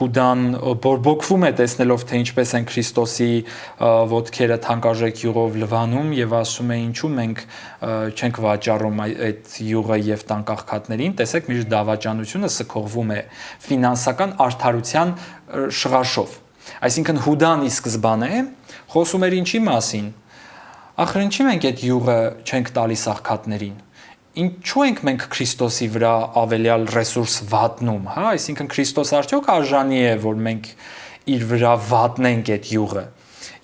Հուդան բորբոքվում է տեսնելով թե ինչպես են Քրիստոսի ոտքերը թանկարժեք յուղով լվանում եւ ասում է ինչու մենք չենք վաճառում այդ յուղը եւ տանք աղքատներին, տեսեք միշտ դավաճանությունը սքողվում է ֆինանսական արդարության շղարշով։ Այսինքն Հուդան ի սկզբանե խոսում էր ինչի մասին։ Ախր ինչի մենք այդ յուղը չենք տալիս աղքատներին։ Ինչու ենք մենք Քրիստոսի վրա ավելյալ ռեսուրս վատնում, հա, այսինքն Քրիստոս արդյոք արժանի է, որ մենք իր վրա վատնենք այդ յուղը։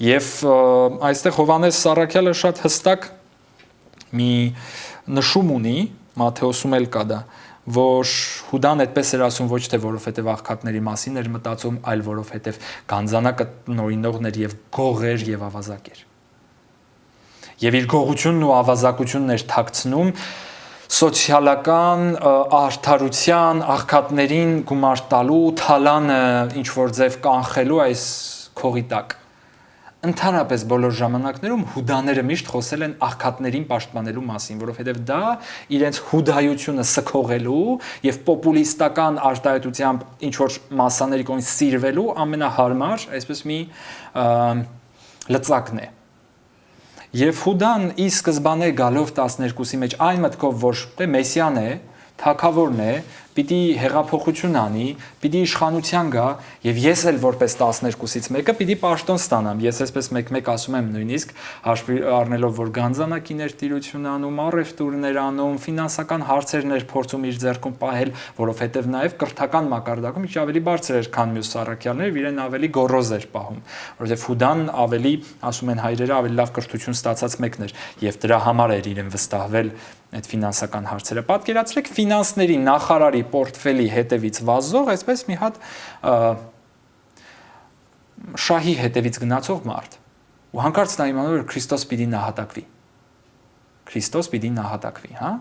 Եվ այստեղ Հովհաննես Սառաքյալը շատ հստակ մի նշում ունի, Մատթեոսում էլ կա դա, որ Հուդան այդպես էր ասում ոչ թե որովհետև աղքատների մասին էր մտածում, այլ որովհետև գանձանակը տնօրինողն էր եւ գող էր եւ ավազակ էր։ Եվ իր գողությունն ու ավազակությունն էր թաքցնում սոցիալական արդարության աղքատներին գումար տալու թալանը ինչ որ ձև կանխելու այս քողի տակ։ Ընդհանրապես բոլոր ժամանակներում հուդաները միշտ խոսել են աղքատներին պաշտպանելու մասին, որովհետև դա իրենց հուդայությունը սքողելու եւ պոպուլիստական արտահայտությամբ ինչ որ մասաների կողմից սիրվելու ամենահարմար, այսպես մի լծակն է։ Եվ Հուդան ի սկզբանե գալով 12-ի մեջ այն մտքով, որ դե Մեսիան է, թագավորն է, պիտի հեղափոխություն անի, պիտի իշխանության գա, եւ ես էլ որպես 12-ից մեկը պիտի պաշտոն ստանամ։ Ես այսպես մեկ-մեկ ասում եմ նույնիսկ հաշվի առնելով, որ գանձանակիներ տիրություն անում, առևտուրներ անում, ֆինանսական հարցերներ փորձում իր ձեռքում պահել, որովհետեւ նաեւ կրթական մակարդակում ինչ ավելի բարձր էր, քան մյուս սառաքյալները, իրեն ավելի գոռոզ էր պահում, որովհետեւ Հուդան ավելի, ասում են հայրերը, ավելի լավ կրթություն ստացած մեկն էր, եւ դրա համար էր իրեն վստահվել այդ ֆինանսական հարցերը։ Պատկերացրեք ֆինանսների նախարարի պորտֆելի հետևից վազող, այսպես մի հատ շահի հետևից գնացող մարդ։ Ու հանկարծ նա իմանում էր Քրիստոս պիտի նահատակվի։ Քրիստոս պիտի նահատակվի, հա։